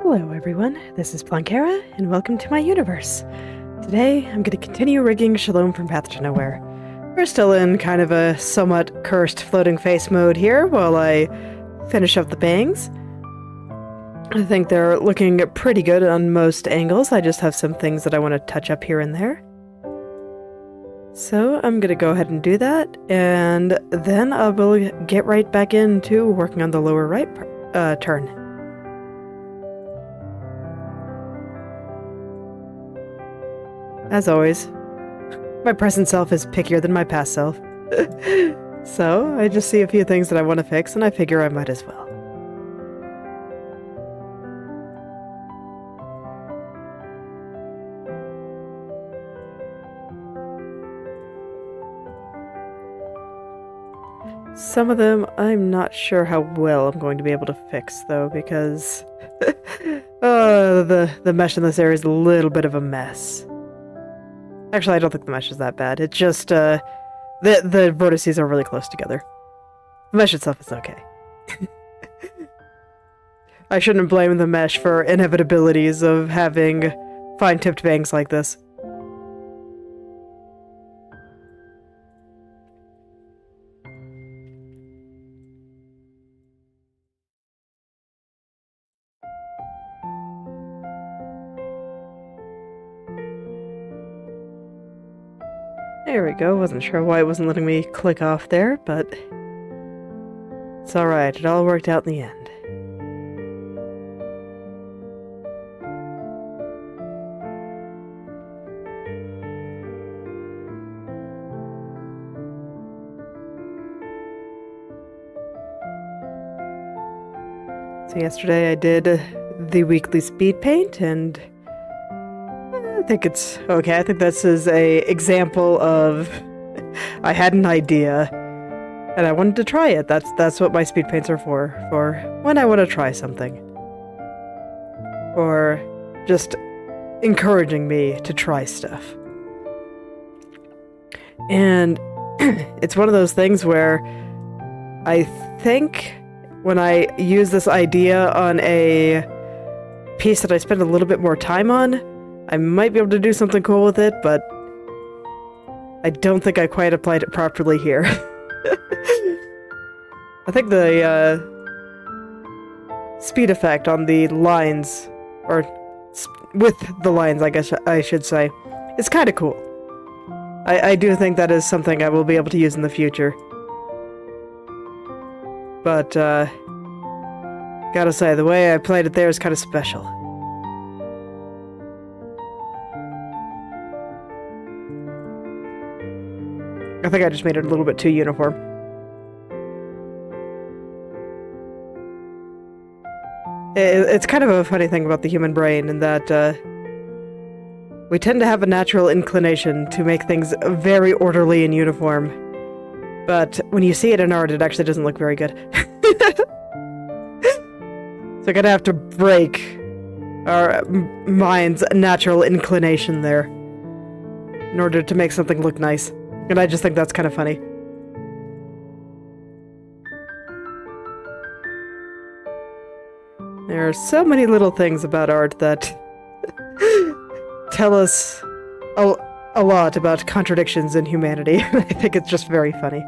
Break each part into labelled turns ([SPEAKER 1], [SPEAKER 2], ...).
[SPEAKER 1] Hello everyone, this is Plankera, and welcome to my universe. Today, I'm going to continue rigging Shalom from Path to Nowhere. We're still in kind of a somewhat cursed floating face mode here while I finish up the bangs. I think they're looking pretty good on most angles. I just have some things that I want to touch up here and there. So I'm going to go ahead and do that, and then I will get right back into working on the lower right turn. As always, my present self is pickier than my past self. So I just see a few things that I want to fix, and I figure I might as well. Some of them, I'm not sure how well I'm going to be able to fix, though, because the mesh in this area is a little bit of a mess. Actually, I don't think the mesh is that bad. It's just, the vertices are really close together. The mesh itself is okay. I shouldn't blame the mesh for inevitabilities of having fine-tipped bangs like this. There we go. Wasn't sure why it wasn't letting me click off there, but it's alright. It all worked out in the end. So yesterday I did the weekly speed paint, and I think it's okay. I think this is a example of I had an idea and I wanted to try it. That's what my speed paints are for when I want to try something. Or just encouraging me to try stuff. And it's one of those things where I think when I use this idea on a piece that I spend a little bit more time on, I might be able to do something cool with it, but I don't think I quite applied it properly here. I think the speed effect on the lines, or with the lines, I guess I should say, is kind of cool. I do think that is something I will be able to use in the future. But, gotta say, the way I played it there is kind of special. I think I just made it a little bit too uniform. It's kind of a funny thing about the human brain in that we tend to have a natural inclination to make things very orderly and uniform. But when you see it in art, it actually doesn't look very good. So I'm gonna have to break our mind's natural inclination there in order to make something look nice. And I just think that's kind of funny. There are so many little things about art that tell us a lot about contradictions in humanity. I think it's just very funny.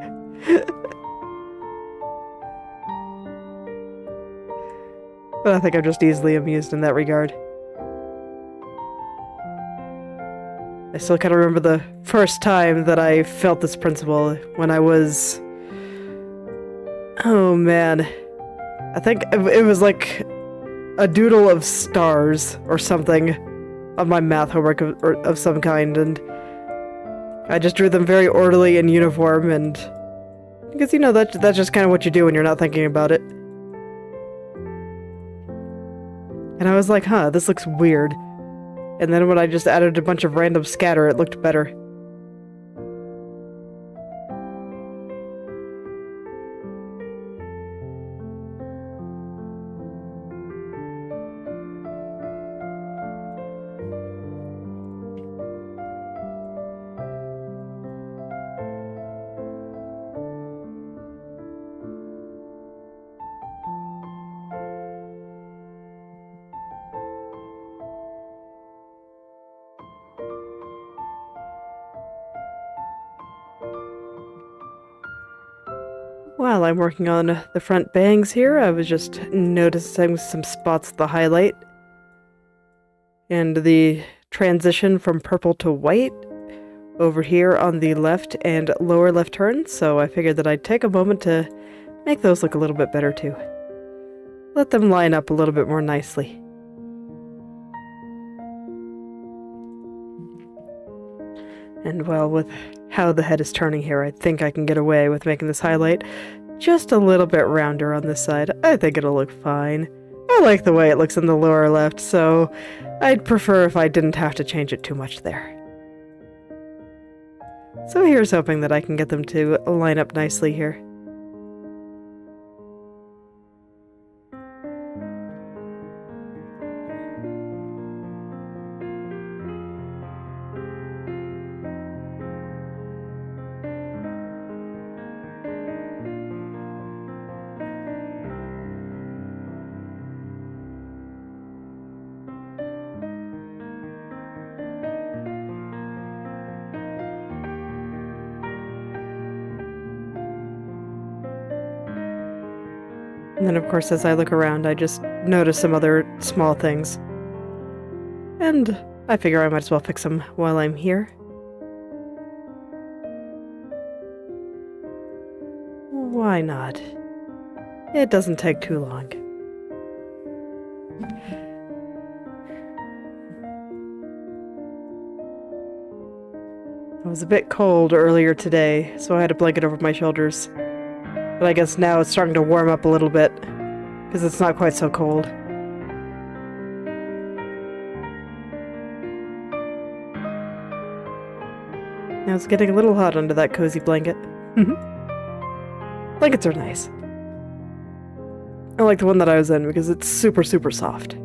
[SPEAKER 1] But I think I'm just easily amused in that regard. I still kind of remember the first time that I felt this principle when I was... Oh man. I think it was like a doodle of stars or something on my math homework of some kind, and I just drew them very orderly and uniform, and... Because, you know, that's just kind of what you do when you're not thinking about it. And I was like, huh, this looks weird. And then when I just added a bunch of random scatter, it looked better. While I'm working on the front bangs here, I was just noticing some spots of the highlight and the transition from purple to white over here on the left and lower left turn, so I figured that I'd take a moment to make those look a little bit better too. Let them line up a little bit more nicely. And well, with how the head is turning here, I think I can get away with making this highlight just a little bit rounder on this side. I think it'll look fine. I like the way it looks in the lower left, so I'd prefer if I didn't have to change it too much there. So here's hoping that I can get them to line up nicely here. And then, of course, as I look around, I just notice some other small things. And I figure I might as well fix them while I'm here. Why not? It doesn't take too long. It was a bit cold earlier today, so I had a blanket over my shoulders. But I guess now it's starting to warm up a little bit, because it's not quite so cold. Now it's getting a little hot under that cozy blanket. Blankets are nice. I like the one that I was in because it's super, super soft.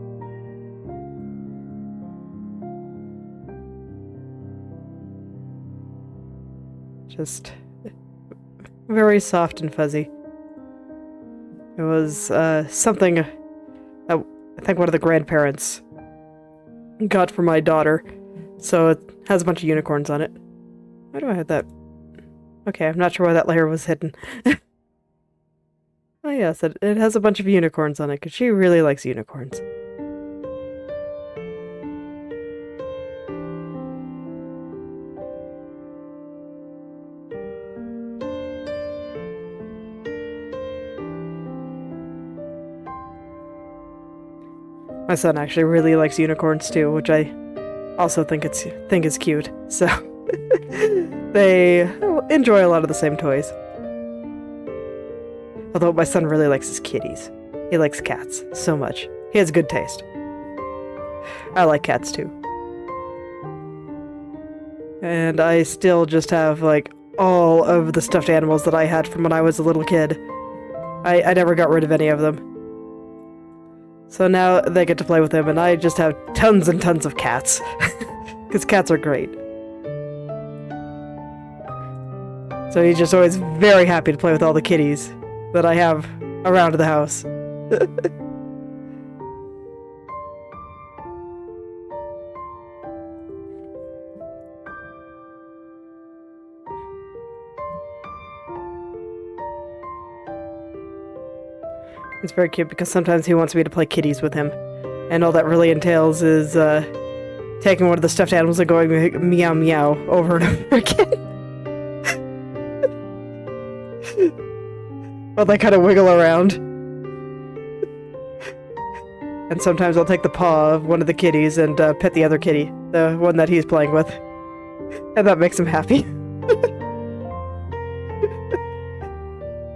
[SPEAKER 1] Just very soft and fuzzy. It was something that I think one of the grandparents got for my daughter. So it has a bunch of unicorns on it. Why do I have that? Okay, I'm not sure why that layer was hidden. Oh yes, it has a bunch of unicorns on it because she really likes unicorns. My son actually really likes unicorns too, which I also think is cute. So they enjoy a lot of the same toys. Although my son really likes his kitties. He likes cats so much. He has good taste. I like cats too. And I still just have like all of the stuffed animals that I had from when I was a little kid. I never got rid of any of them. So now they get to play with him, and I just have tons and tons of cats. Because cats are great. So he's just always very happy to play with all the kitties that I have around the house. It's very cute because sometimes he wants me to play kitties with him. And all that really entails is taking one of the stuffed animals and going meow meow over and over again. While they kind of wiggle around. And sometimes I'll take the paw of one of the kitties and pet the other kitty, the one that he's playing with. And that makes him happy.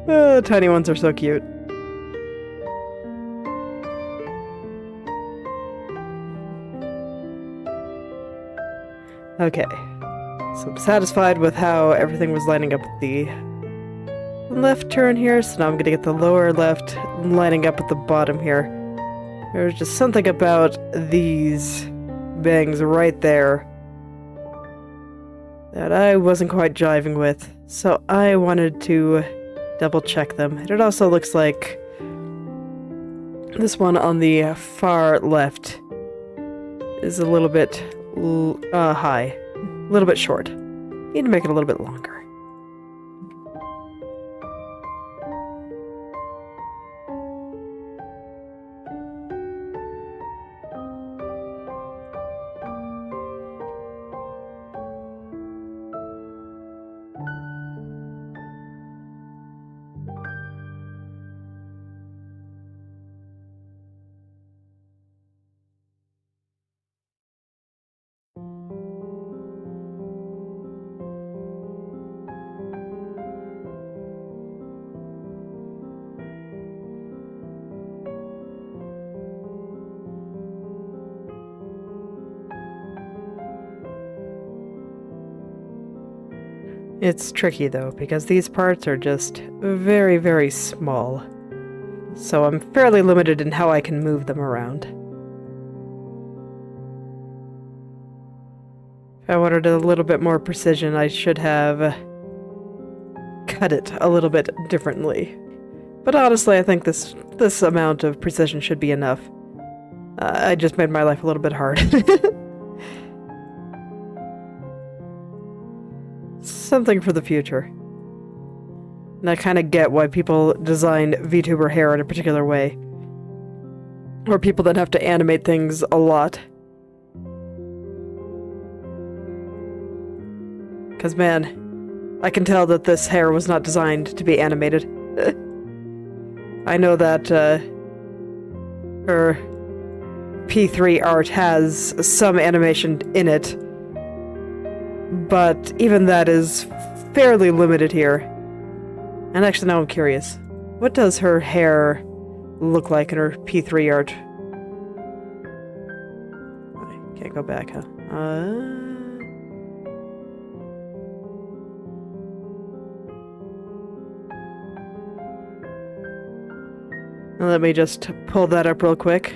[SPEAKER 1] The tiny ones are so cute. Okay, so I'm satisfied with how everything was lining up with the left turn here, so now I'm going to get the lower left lining up with the bottom here. There's just something about these bangs right there that I wasn't quite jiving with, so I wanted to double check them. And it also looks like this one on the far left is a little bit high, a little bit short. Need to make it a little bit longer. It's tricky though, because these parts are just very, very small. So I'm fairly limited in how I can move them around. If I wanted a little bit more precision, I should have cut it a little bit differently. But honestly, I think this amount of precision should be enough. I just made my life a little bit hard. Something for the future. And I kind of get why people design VTuber hair in a particular way. Or people that have to animate things a lot. Because, man, I can tell that this hair was not designed to be animated. I know that, her P3 art has some animation in it, but even that is fairly limited here. And actually, now I'm curious. What does her hair look like in her P3 art? I can't go back, huh? Let me just pull that up real quick.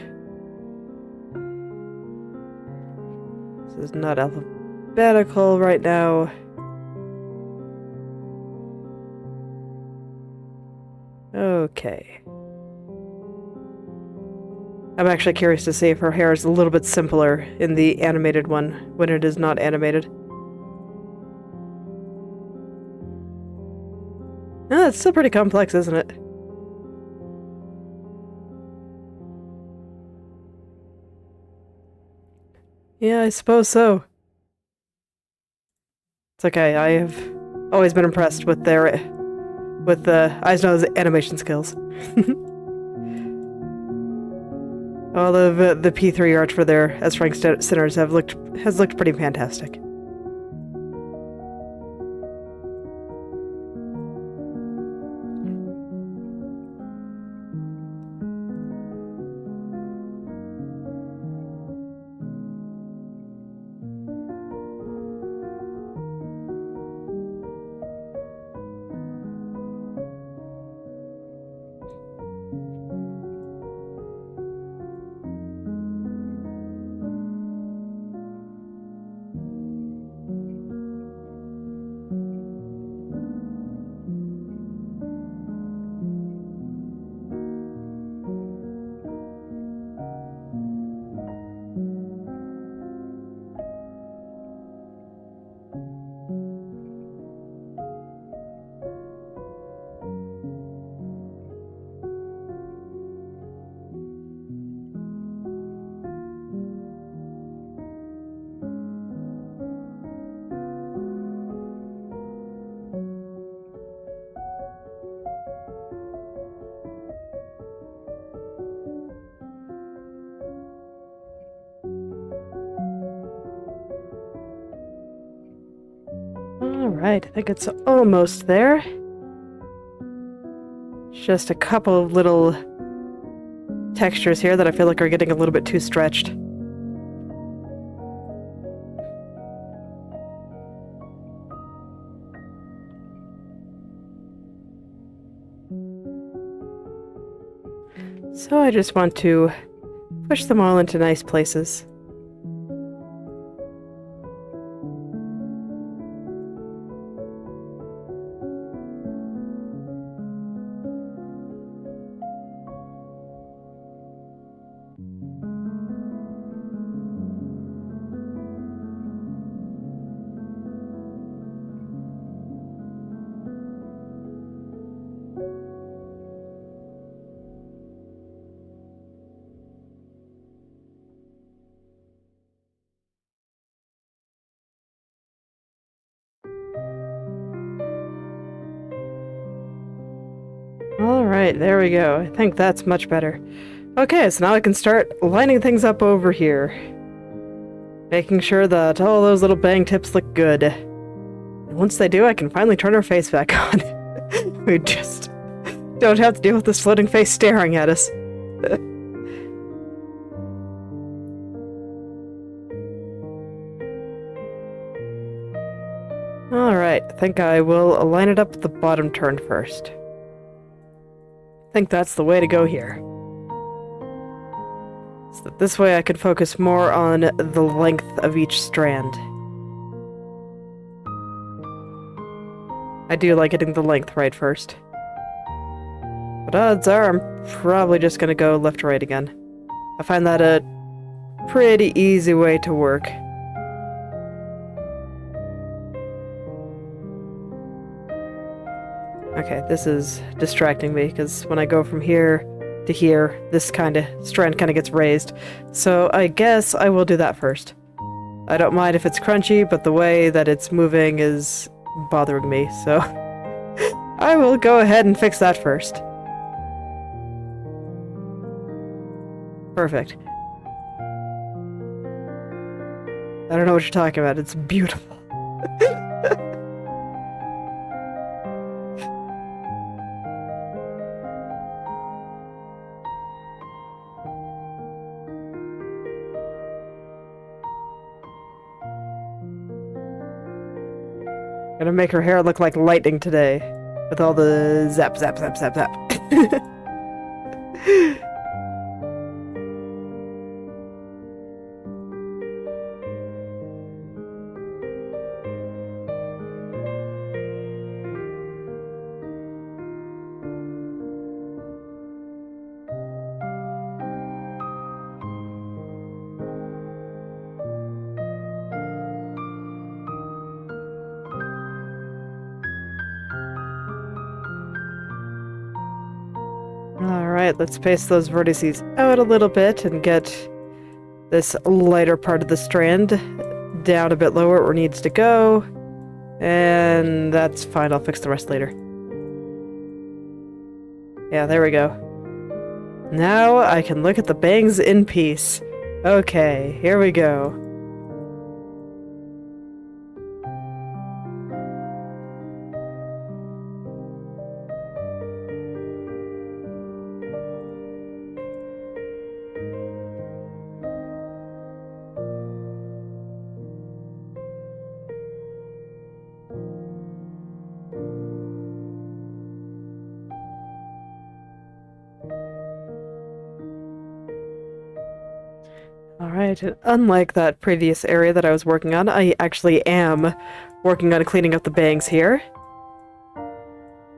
[SPEAKER 1] This is not alphabetical right now. Okay. I'm actually curious to see if her hair is a little bit simpler in the animated one when it is not animated. No, it's still pretty complex, isn't it? Yeah, I suppose so. It's okay, I have always been impressed with Aizno's animation skills. All of the P3 art for their As Frank Sinners has looked pretty fantastic. Alright, I think it's almost there. Just a couple of little textures here that I feel like are getting a little bit too stretched. So I just want to push them all into nice places. Alright, there we go. I think that's much better. Okay, so now I can start lining things up over here. Making sure that all those little bang tips look good. And once they do, I can finally turn her face back on. We just don't have to deal with this floating face staring at us. Alright. Alright, I think I will align it up with the bottom turn first. I think that's the way to go here. So that this way I can focus more on the length of each strand. I do like getting the length right first. But odds are I'm probably just gonna go left to right again. I find that a pretty easy way to work. Okay, this is distracting me, because when I go from here to here, this strand kind of gets raised. So I guess I will do that first. I don't mind if it's crunchy, but the way that it's moving is bothering me, so I will go ahead and fix that first. Perfect. I don't know what you're talking about. It's beautiful. Gonna make her hair look like lightning today, with all the zap, zap, zap, zap, zap. Alright, let's space those vertices out a little bit and get this lighter part of the strand down a bit lower where it needs to go. And that's fine, I'll fix the rest later. Yeah, there we go. Now I can look at the bangs in peace. Okay, here we go. Alright, unlike that previous area that I was working on, I actually am working on cleaning up the bangs here.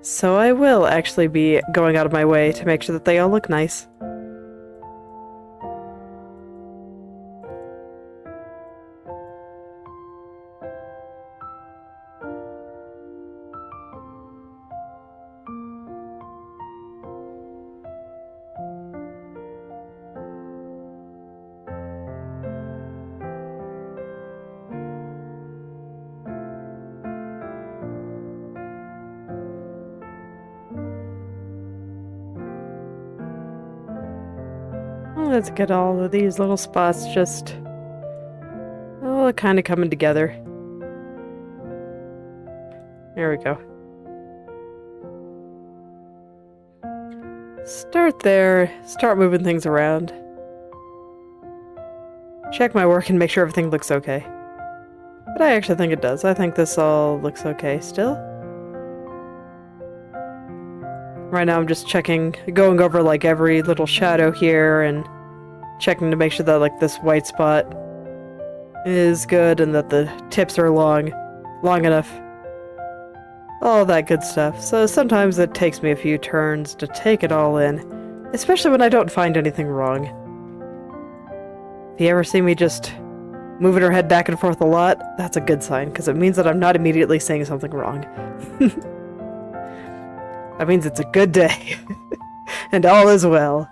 [SPEAKER 1] So I will actually be going out of my way to make sure that they all look nice. Let's get all of these little spots just all kind of coming together. There we go. Start there, start moving things around. Check my work and make sure everything looks okay. But I actually think it does. I think this all looks okay still. Right now I'm just checking, going over like every little shadow here and checking to make sure that like this white spot is good and that the tips are long enough. All that good stuff. So sometimes it takes me a few turns to take it all in, especially when I don't find anything wrong. If you ever see me just moving her head back and forth a lot, that's a good sign, because it means that I'm not immediately saying something wrong. That means it's a good day, and all is well.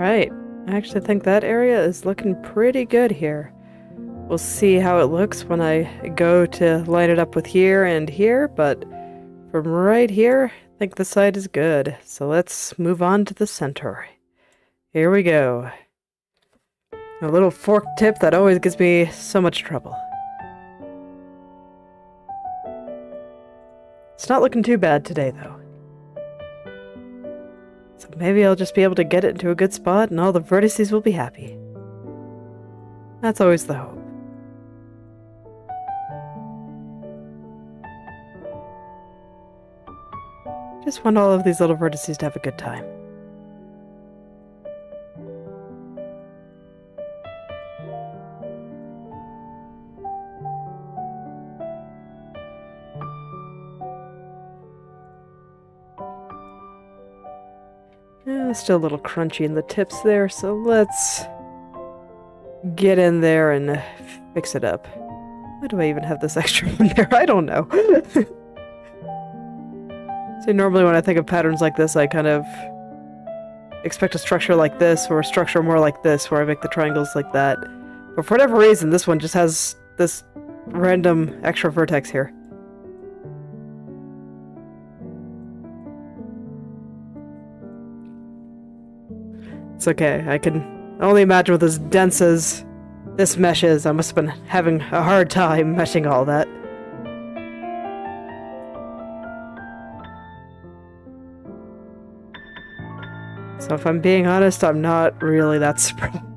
[SPEAKER 1] Alright, I actually think that area is looking pretty good here. We'll see how it looks when I go to line it up with here and here, but from right here, I think the side is good. So let's move on to the center. Here we go. A little fork tip that always gives me so much trouble. It's not looking too bad today, though. So maybe I'll just be able to get it into a good spot and all the vertices will be happy. That's always the hope. Just want all of these little vertices to have a good time. Still a little crunchy in the tips there, so let's get in there and fix it up. Why do I even have this extra one there? I don't know. See, normally when I think of patterns like this, I kind of expect a structure like this, or a structure more like this, where I make the triangles like that. But for whatever reason, this one just has this random extra vertex here. It's okay, I can only imagine with as dense as this mesh is, I must have been having a hard time meshing all that. So if I'm being honest, I'm not really that surprised.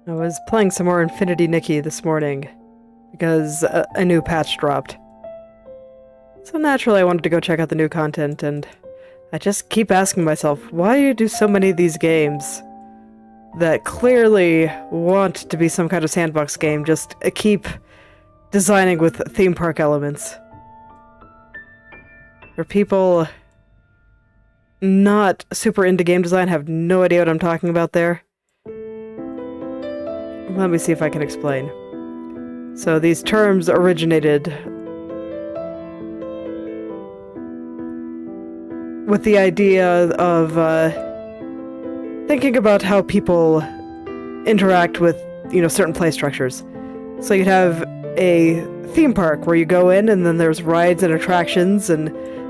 [SPEAKER 1] I was playing some more Inochi2D this morning, because a new patch dropped. So naturally I wanted to go check out the new content, and I just keep asking myself, why do so many of these games that clearly want to be some kind of sandbox game just keep designing with theme park elements? Where people not super into game design have no idea what I'm talking about there. Let me see if I can explain. So these terms originated with the idea of thinking about how people interact with, certain play structures. So you'd have a theme park where you go in and then there's rides and attractions and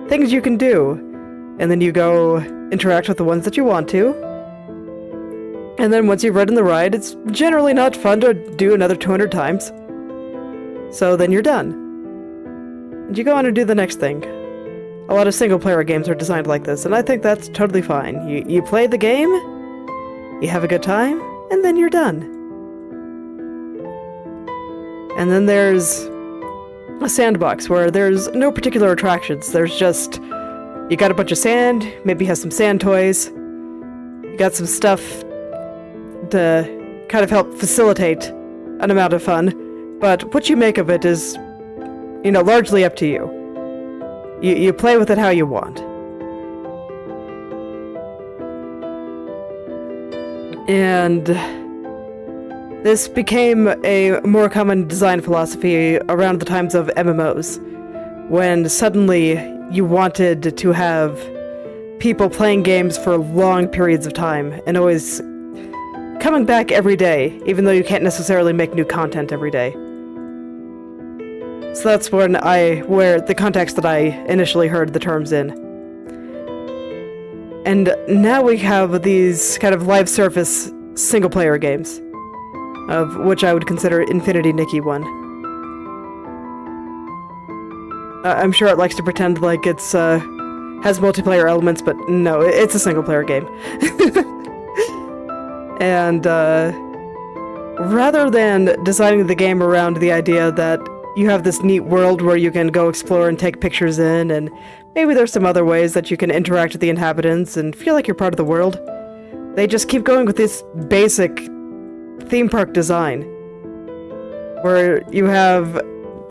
[SPEAKER 1] things you can do. And then you go interact with the ones that you want to. And then once you've ridden the ride, it's generally not fun to do another 200 times. So then you're done. And you go on and do the next thing. A lot of single-player games are designed like this, and I think that's totally fine. You play the game, you have a good time, and then you're done. And then there's a sandbox where there's no particular attractions. There's just, you got a bunch of sand, maybe you have some sand toys, you got some stuff to kind of help facilitate an amount of fun, but what you make of it is, largely up to you. You play with it how you want. And this became a more common design philosophy around the times of MMOs, when suddenly you wanted to have people playing games for long periods of time, and always coming back every day, even though you can't necessarily make new content every day. So that's where the context that I initially heard the terms in. And now we have these kind of live service single-player games, of which I would consider Inochi2D one. I'm sure it likes to pretend like it's has multiplayer elements, but no, it's a single-player game. And rather than designing the game around the idea that you have this neat world where you can go explore and take pictures in, and maybe there's some other ways that you can interact with the inhabitants and feel like you're part of the world. They just keep going with this basic theme park design, where you have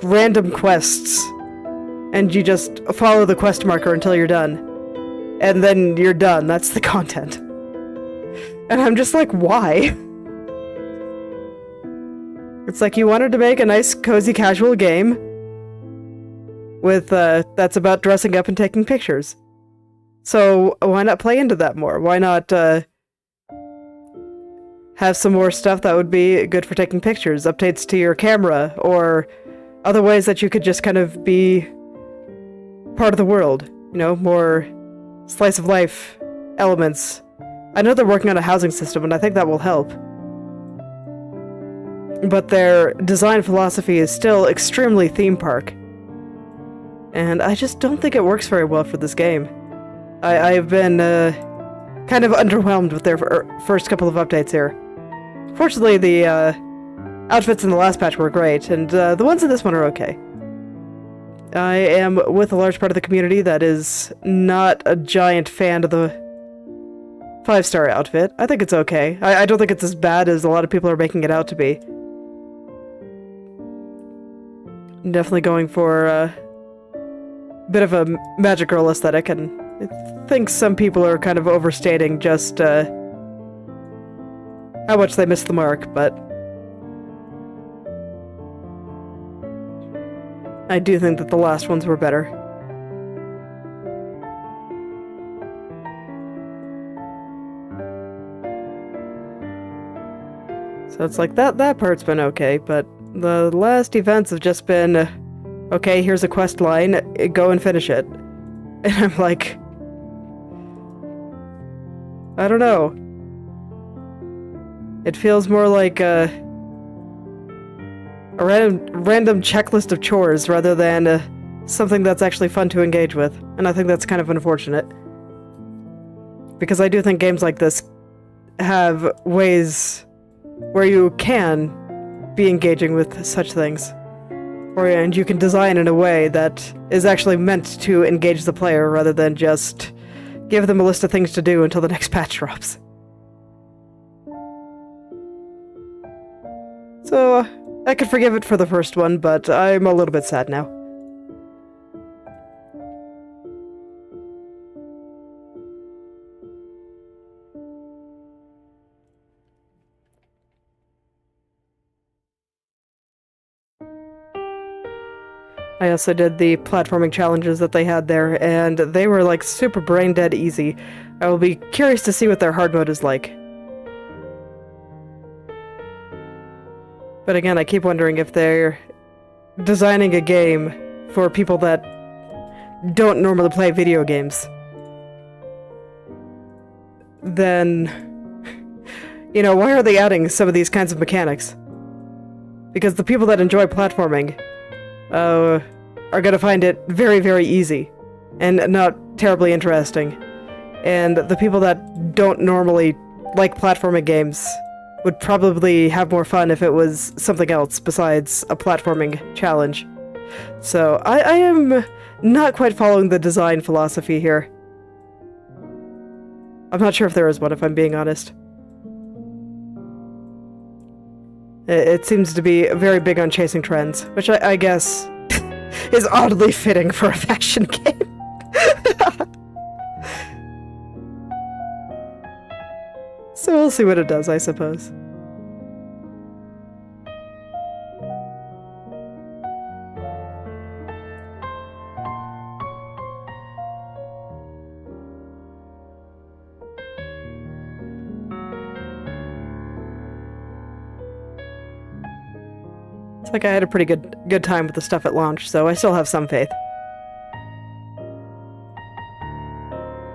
[SPEAKER 1] random quests, and you just follow the quest marker until you're done. And then you're done. That's the content. And I'm just like, why? It's like you wanted to make a nice, cozy, casual game with, that's about dressing up and taking pictures. So why not play into that more? Why not, have some more stuff that would be good for taking pictures, updates to your camera, or other ways that you could just kind of be part of the world, you know, more slice of life elements. I know they're working on a housing system, and I think that will help. But their design philosophy is still extremely theme park. And I just don't think it works very well for this game. I've been kind of underwhelmed with their first couple of updates here. Fortunately, the outfits in the last patch were great, and the ones in this one are okay. I am with a large part of the community that is not a giant fan of the 5-star outfit. I think it's okay. I don't think it's as bad as a lot of people are making it out to be. Definitely going for a bit of a magic girl aesthetic, and I think some people are kind of overstating just how much they missed the mark, but I do think that the last ones were better. So it's like that part's been okay, but the last events have just been, okay, here's a quest line, go and finish it. And I'm like, I don't know. It feels more like a random checklist of chores rather than something that's actually fun to engage with. And I think that's kind of unfortunate. Because I do think games like this have ways where you can be engaging with such things. And you can design in a way that is actually meant to engage the player rather than just give them a list of things to do until the next patch drops. So, I could forgive it for the first one, but I'm a little bit sad now. I also did the platforming challenges that they had there, and they were like super brain dead easy. I will be curious to see what their hard mode is like. But again, I keep wondering if they're designing a game for people that don't normally play video games. Then, you know, why are they adding some of these kinds of mechanics? Because the people that enjoy platforming are gonna find it very, very easy and not terribly interesting. And the people that don't normally like platforming games would probably have more fun if it was something else besides a platforming challenge. So, I am not quite following the design philosophy here. I'm not sure if there is one, if I'm being honest. It seems to be very big on chasing trends, which I guess is oddly fitting for a fashion game. So we'll see what it does, I suppose. It's like I had a pretty good time with the stuff at launch, so I still have some faith.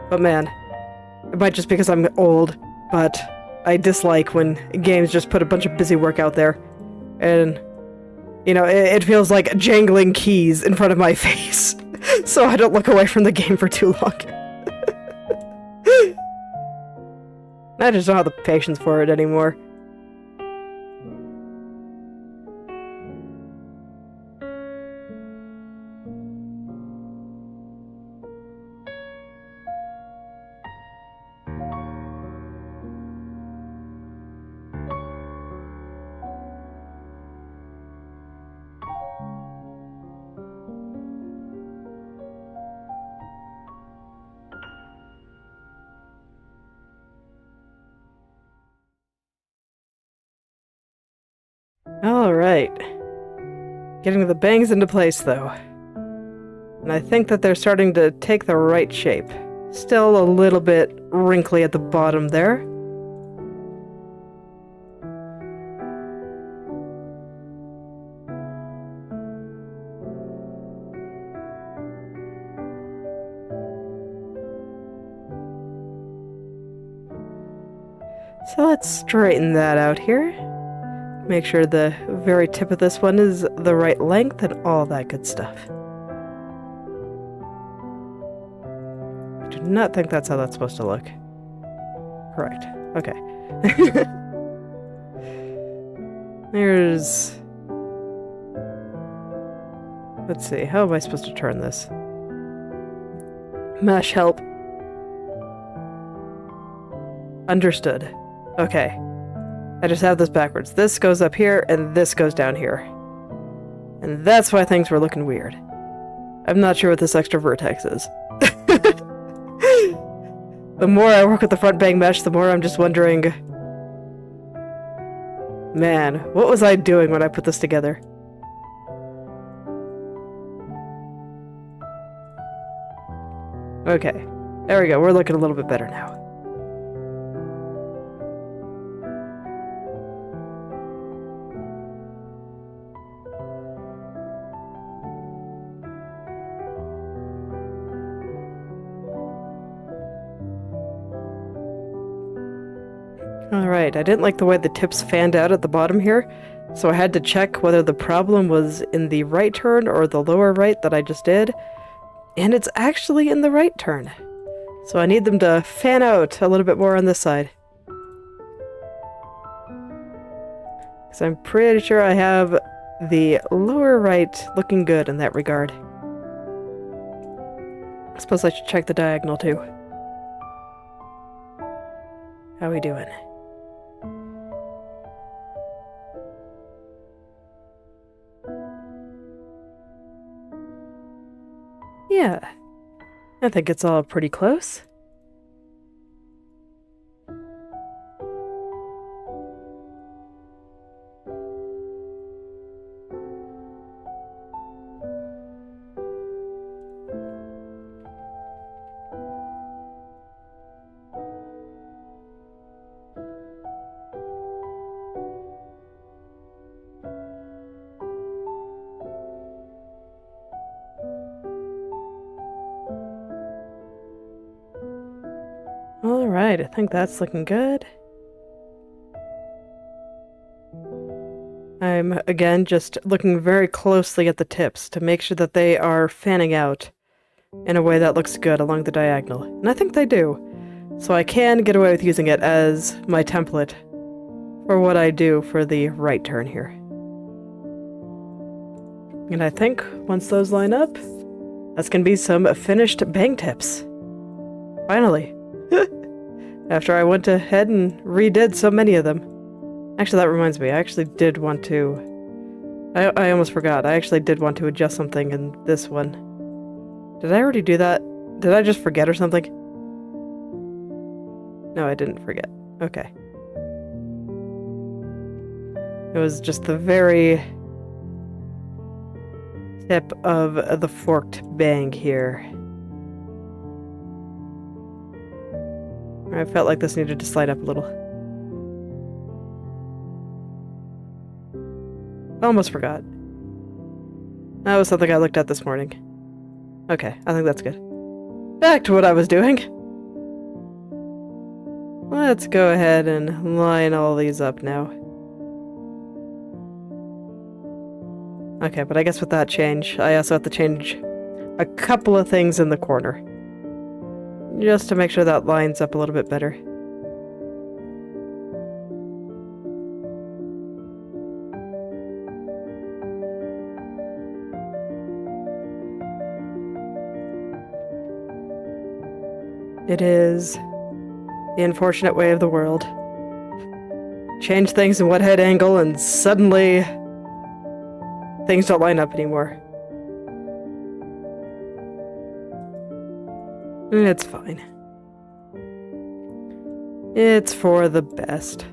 [SPEAKER 1] But man, it might just because I'm old, but I dislike when games just put a bunch of busy work out there. And, you know, it feels like jangling keys in front of my face, so I don't look away from the game for too long. I just don't have the patience for it anymore. Alright. Getting the bangs into place, though. And I think that they're starting to take the right shape. Still a little bit wrinkly at the bottom there. So let's straighten that out here. Make sure the very tip of this one is the right length and all that good stuff. I do not think that's how that's supposed to look. Correct. Okay. There's... Let's see, how am I supposed to turn this? Mesh help. Understood. Okay. I just have this backwards. This goes up here, and this goes down here. And that's why things were looking weird. I'm not sure what this extra vertex is. The more I work with the front bang mesh, the more I'm just wondering... Man, what was I doing when I put this together? Okay. There we go. We're looking a little bit better now. Alright, I didn't like the way the tips fanned out at the bottom here, so I had to check whether the problem was in the right turn or the lower right that I just did, and it's actually in the right turn. So I need them to fan out a little bit more on this side. Because I'm pretty sure I have the lower right looking good in that regard. I suppose I should check the diagonal too. How we doing? Yeah, I think it's all pretty close. Alright, I think that's looking good. I'm, again, just looking very closely at the tips to make sure that they are fanning out in a way that looks good along the diagonal. And I think they do. So I can get away with using it as my template for what I do for the right turn here. And I think once those line up, that's going to be some finished bang tips. Finally. After I went ahead and redid so many of them. Actually, that reminds me, I actually did want to... I almost forgot. I actually did want to adjust something in this one. Did I already do that? Did I just forget or something? No, I didn't forget. Okay. It was just the very tip of the forked bang here. I felt like this needed to slide up a little. Almost forgot. That was something I looked at this morning. Okay, I think that's good. Back to what I was doing. Let's go ahead and line all these up now. Okay, but I guess with that change, I also have to change a couple of things in the corner. Just to make sure that lines up a little bit better. It is the unfortunate way of the world. Change things in what head angle and suddenly things don't line up anymore. It's fine. It's for the best.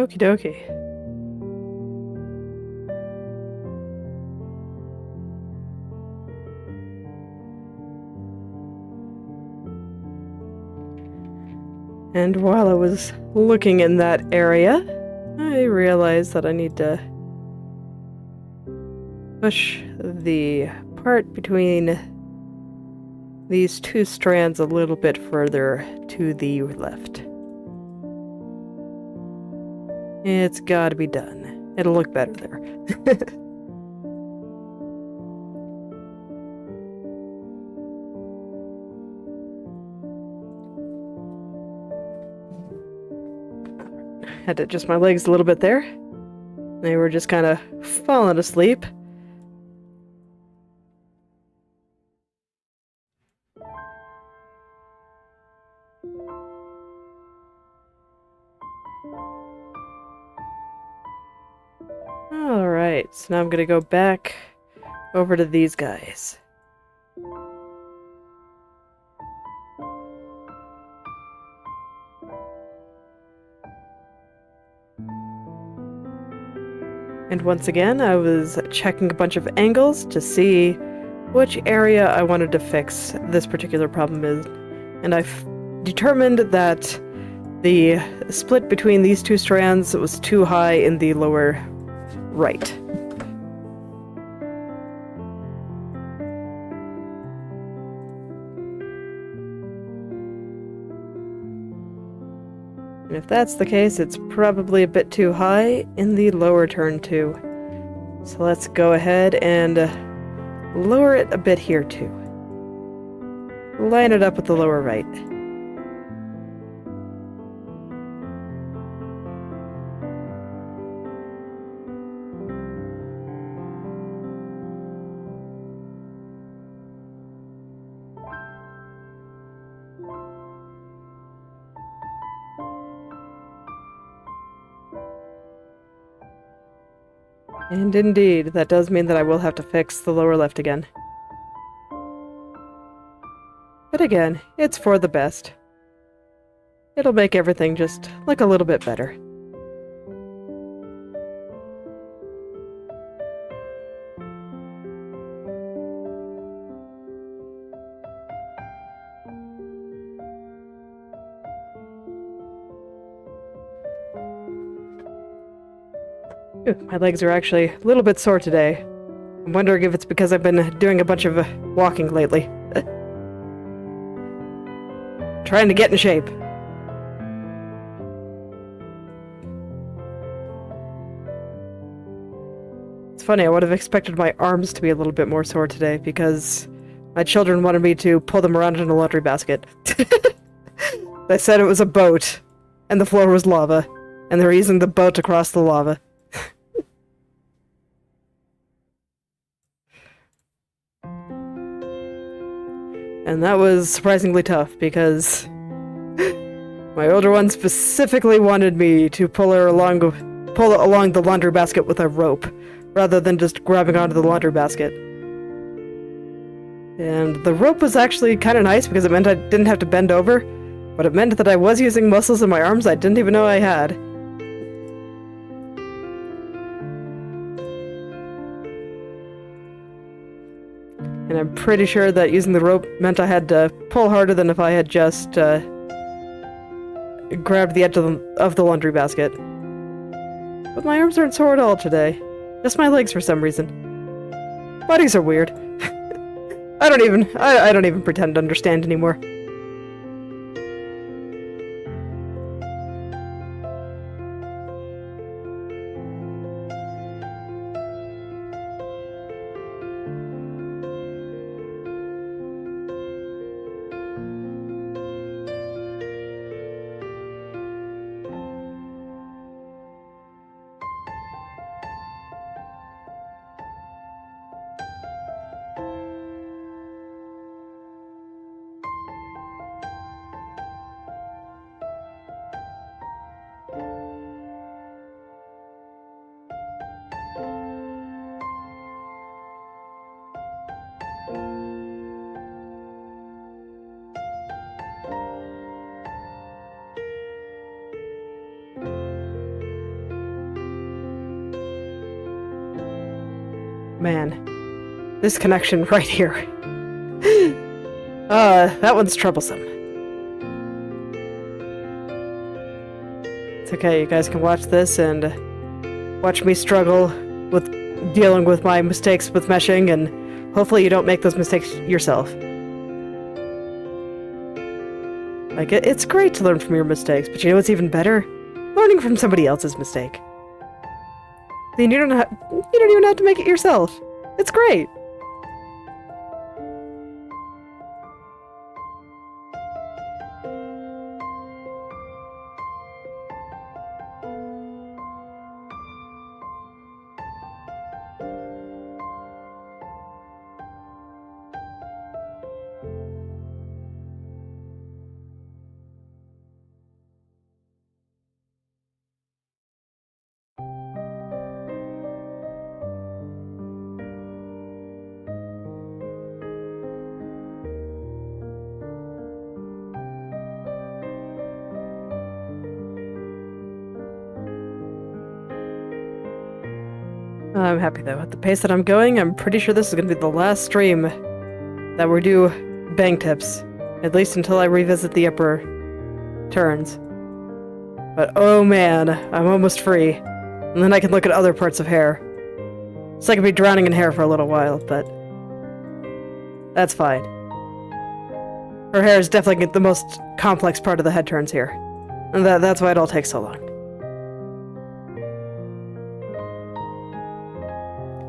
[SPEAKER 1] Okie dokie. And while I was looking in that area, I realized that I need to push the part between these two strands a little bit further to the left. It's gotta be done. It'll look better there. Had to adjust my legs a little bit there. They were just kind of falling asleep. Alright, so now I'm gonna go back over to these guys. And once again, I was checking a bunch of angles to see which area I wanted to fix this particular problem in. And I've determined that the split between these two strands was too high in the lower right. And if that's the case, it's probably a bit too high in the lower turn too. So let's go ahead and lower it a bit here too. Line it up with the lower right. And indeed, that does mean that I will have to fix the lower left again. But again, it's for the best. It'll make everything just look a little bit better. Ooh, my legs are actually a little bit sore today. I'm wondering if it's because I've been doing a bunch of walking lately. Trying to get in shape. It's funny, I would have expected my arms to be a little bit more sore today because my children wanted me to pull them around in a laundry basket. They said it was a boat, and the floor was lava, and they were using the boat to cross the lava. And that was surprisingly tough, because my older one specifically wanted me to pull along the laundry basket with a rope, rather than just grabbing onto the laundry basket. And the rope was actually kind of nice, because it meant I didn't have to bend over, but it meant that I was using muscles in my arms I didn't even know I had. And I'm pretty sure that using the rope meant I had to pull harder than if I had just grabbed the edge of the laundry basket. But my arms aren't sore at all today. Just my legs for some reason. Bodies are weird. I don't even pretend to understand anymore. Man. This connection right here. That one's troublesome. It's okay, you guys can watch this and watch me struggle with dealing with my mistakes with meshing, and hopefully you don't make those mistakes yourself. Like, it's great to learn from your mistakes, but you know what's even better? Learning from somebody else's mistake. Then you don't even have to make it yourself. It's great. I'm happy though. At the pace that I'm going, I'm pretty sure this is going to be the last stream that we do bang tips. At least until I revisit the upper turns. But oh man, I'm almost free. And then I can look at other parts of hair. So I could be drowning in hair for a little while, but that's fine. Her hair is definitely the most complex part of the head turns here. And that's why it all takes so long.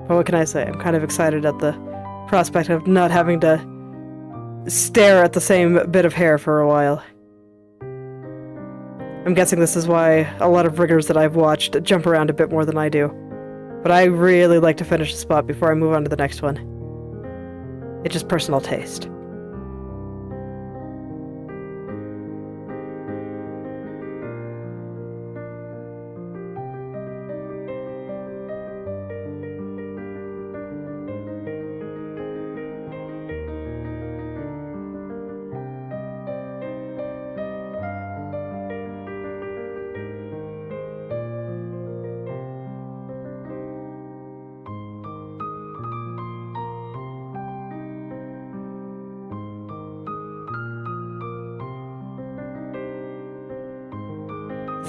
[SPEAKER 1] But what can I say? I'm kind of excited at the prospect of not having to stare at the same bit of hair for a while. I'm guessing this is why a lot of riggers that I've watched jump around a bit more than I do. But I really like to finish a spot before I move on to the next one. It's just personal taste.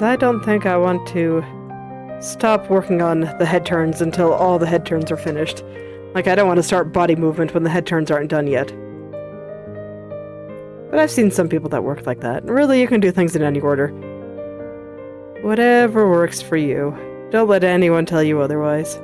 [SPEAKER 1] I don't think I want to stop working on the head turns until all the head turns are finished. Like, I don't want to start body movement when the head turns aren't done yet. But I've seen some people that work like that. Really, you can do things in any order. Whatever works for you. Don't let anyone tell you otherwise.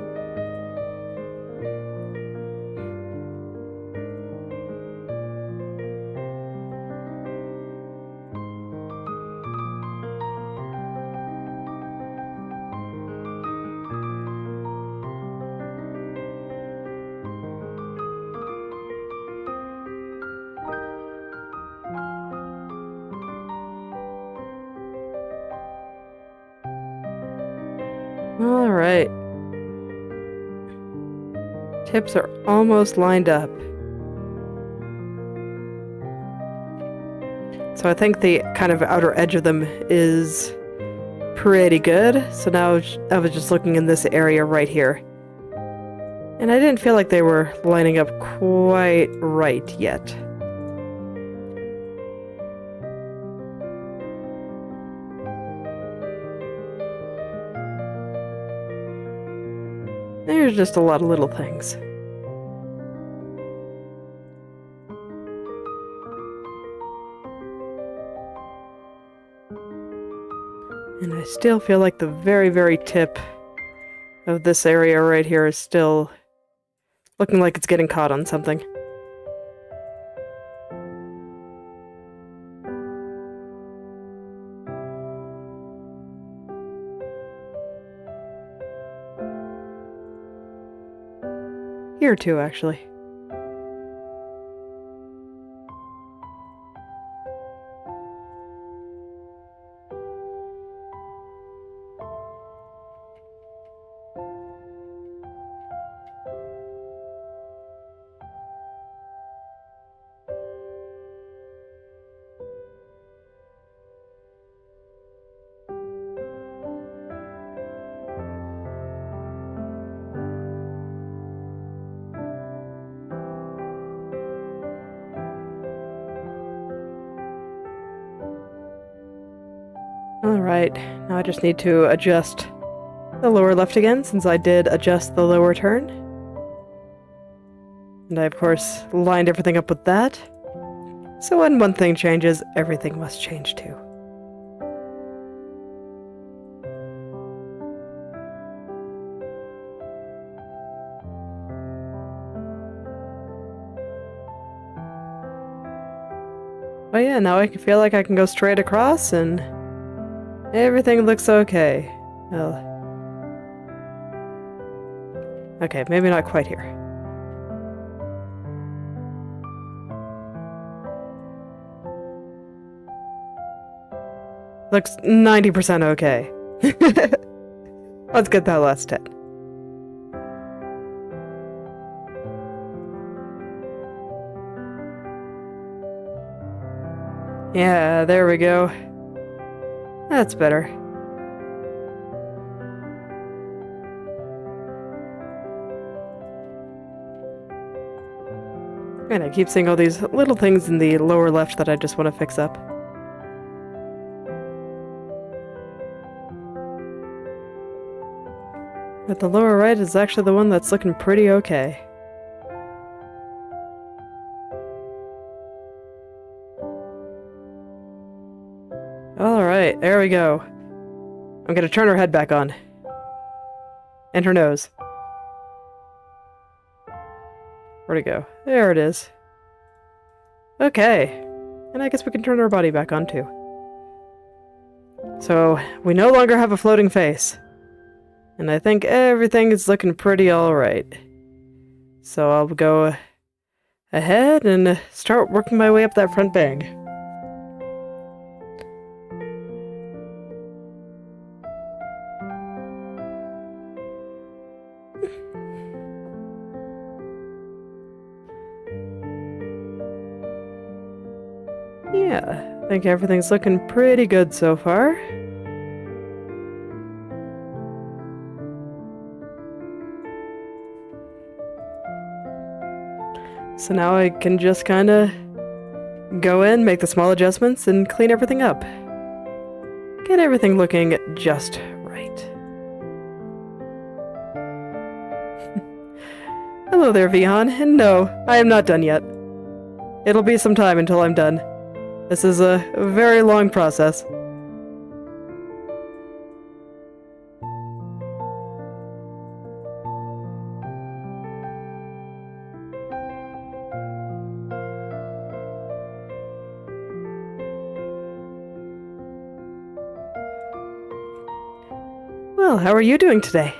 [SPEAKER 1] Alright. Tips are almost lined up. So I think the kind of outer edge of them is pretty good. So now I was just looking in this area right here. And I didn't feel like they were lining up quite right yet. There's just a lot of little things. And I still feel like the very, very tip of this area right here is still looking like it's getting caught on something. Here too, actually. Alright, now I just need to adjust the lower left again, since I did adjust the lower turn. And I, of course, lined everything up with that. So when one thing changes, everything must change too. Oh yeah, now I feel like I can go straight across and everything looks okay. Well, okay, maybe not quite here. Looks 90% okay. Let's get that last 10. Yeah, there we go. That's better. And I keep seeing all these little things in the lower left that I just want to fix up. But the lower right is actually the one that's looking pretty okay. Alright, there we go. I'm gonna turn her head back on. And her nose. Where'd it go? There it is. Okay. And I guess we can turn her body back on too. So, we no longer have a floating face. And I think everything is looking pretty alright. So I'll go ahead and start working my way up that front bang. Yeah, I think everything's looking pretty good so far. So now I can just kinda go in, make the small adjustments, and clean everything up. Get everything looking just right. Hello there, Vihan, and no, I am not done yet. It'll be some time until I'm done. This is a very long process. Well, how are you doing today?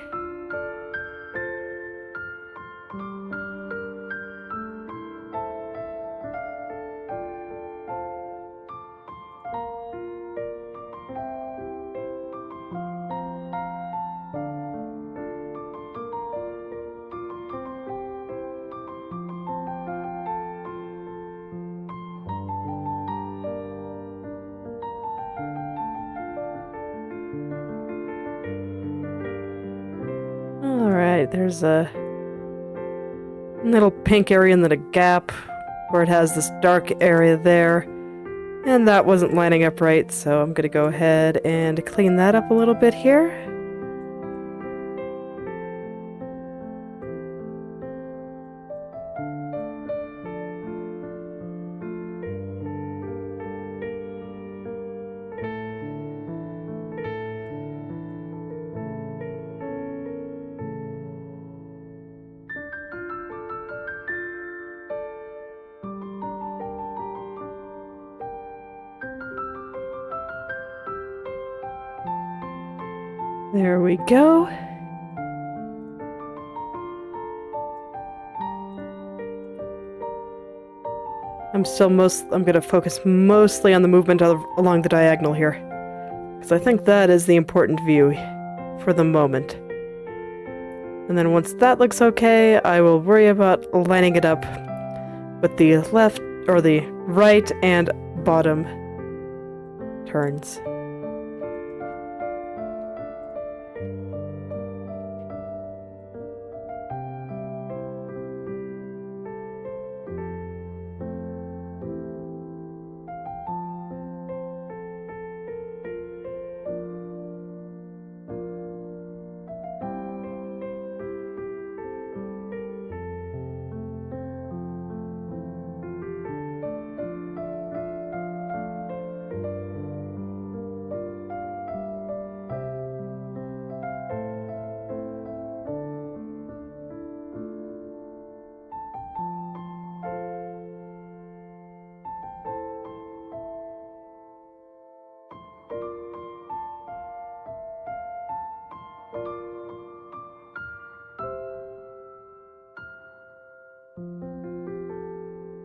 [SPEAKER 1] Alright, there's a little pink area and then a gap where it has this dark area there. And that wasn't lining up right, so I'm gonna go ahead and clean that up a little bit here. There we go. I'm gonna focus mostly on the movement along the diagonal here, because I think that is the important view for the moment. And then once that looks okay, I will worry about lining it up with the left or the right and bottom turns.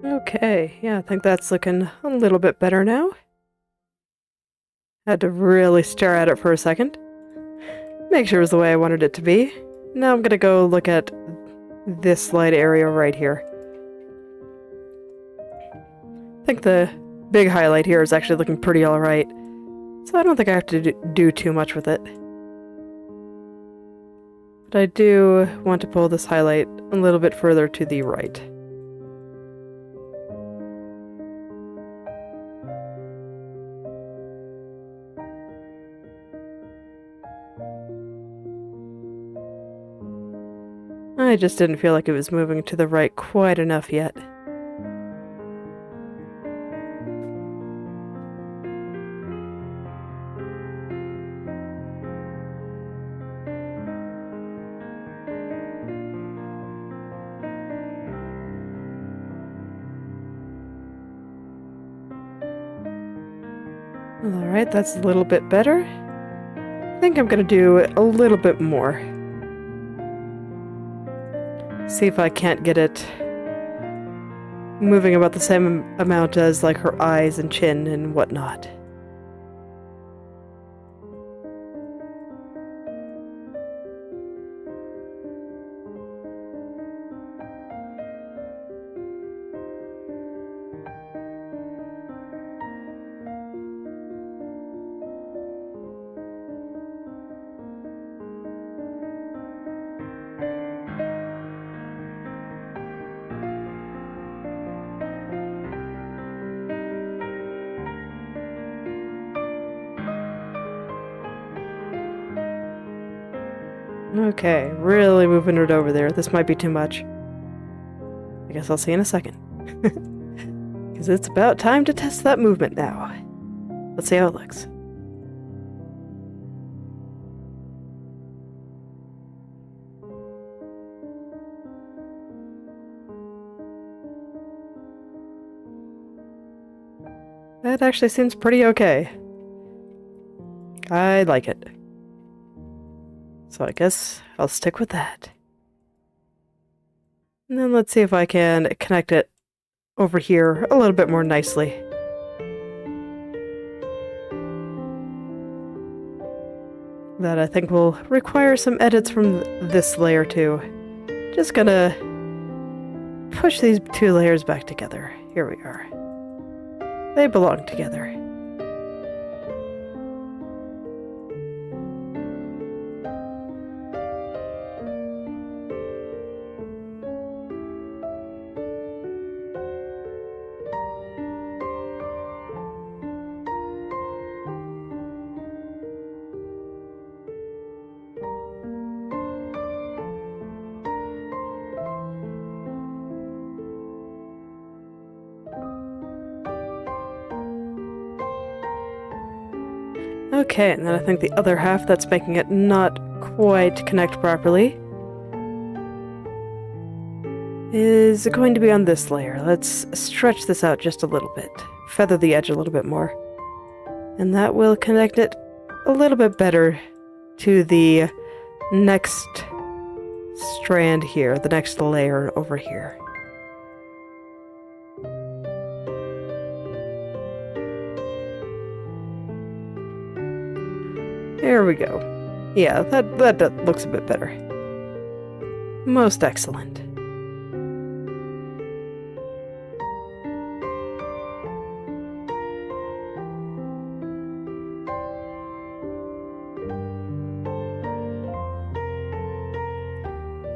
[SPEAKER 1] Okay, yeah, I think that's looking a little bit better now. Had to really stare at it for a second. Make sure it was the way I wanted it to be. Now I'm gonna go look at this light area right here. I think the big highlight here is actually looking pretty alright, so I don't think I have to do too much with it. But I do want to pull this highlight a little bit further to the right. I just didn't feel like it was moving to the right quite enough yet. Alright, that's a little bit better. I think I'm gonna do a little bit more. See if I can't get it moving about the same amount as like her eyes and chin and whatnot. Okay, really moving it over there. This might be too much. I guess I'll see in a second. Because it's about time to test that movement now. Let's see how it looks. That actually seems pretty okay. I like it. So I guess I'll stick with that. And then let's see if I can connect it over here a little bit more nicely. That I think will require some edits from this layer too. Just gonna push these two layers back together. Here we are. They belong together. Okay, and then I think the other half that's making it not quite connect properly is going to be on this layer. Let's stretch this out just a little bit. Feather the edge a little bit more. And that will connect it a little bit better to the next strand here, the next layer over here. There we go. Yeah, that looks a bit better. Most excellent.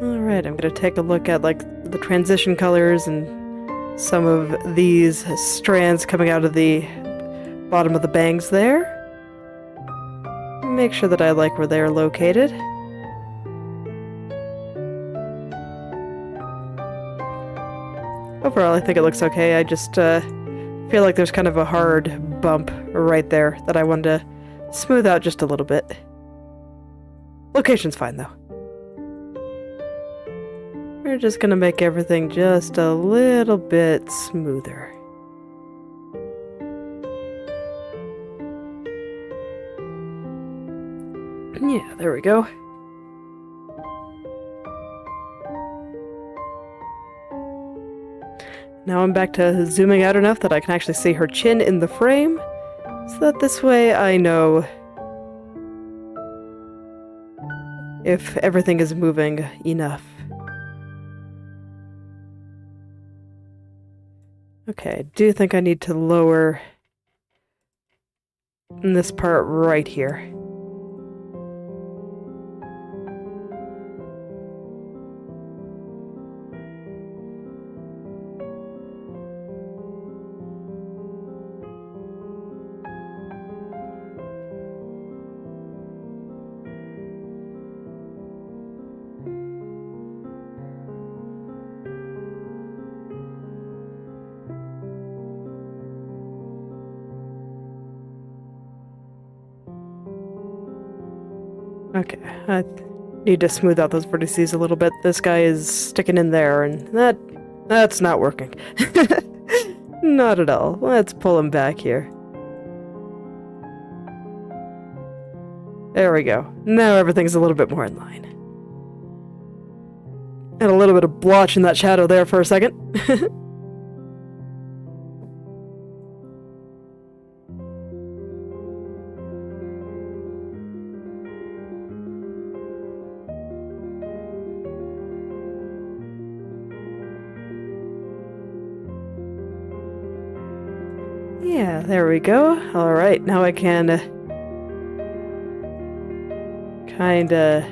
[SPEAKER 1] Alright, I'm gonna take a look at like the transition colors and some of these strands coming out of the bottom of the bangs there. Make sure that I like where they are located. Overall, I think it looks okay. I just feel like there's kind of a hard bump right there that I wanted to smooth out just a little bit. Location's fine, though. We're just gonna make everything just a little bit smoother. Yeah, there we go. Now I'm back to zooming out enough that I can actually see her chin in the frame, so that this way I know if everything is moving enough. Okay, I do think I need to lower this part right here. Okay, I need to smooth out those vertices a little bit. This guy is sticking in there, and that's not working. Not at all. Let's pull him back here. There we go. Now everything's a little bit more in line. And a little bit of blotch in that shadow there for a second. Yeah, there we go. Alright, now I can kinda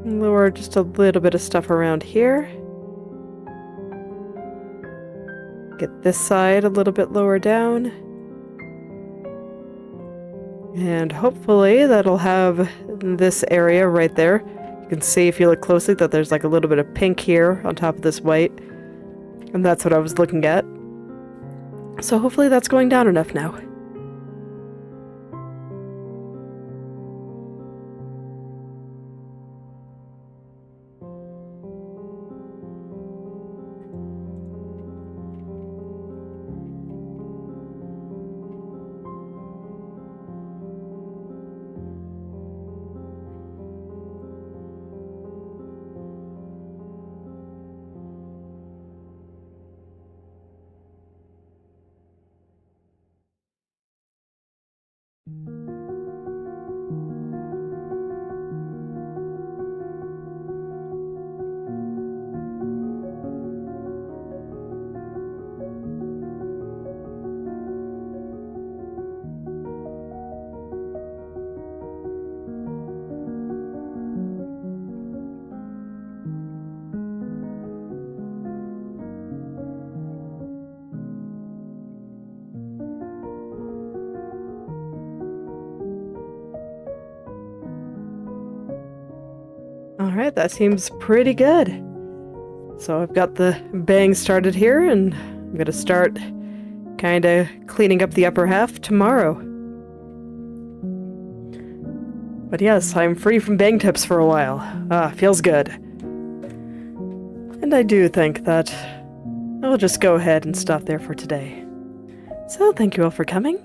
[SPEAKER 1] lower just a little bit of stuff around here. Get this side a little bit lower down. And hopefully that'll have this area right there. You can see if you look closely that there's like a little bit of pink here on top of this white. And that's what I was looking at. So hopefully that's going down enough now. Alright, that seems pretty good. So I've got the bang started here, and I'm gonna start kinda cleaning up the upper half tomorrow. But yes, I'm free from bang tips for a while. Feels good. And I do think that I will just go ahead and stop there for today. So thank you all for coming,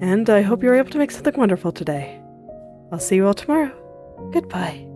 [SPEAKER 1] and I hope you were able to make something wonderful today. I'll see you all tomorrow. Goodbye.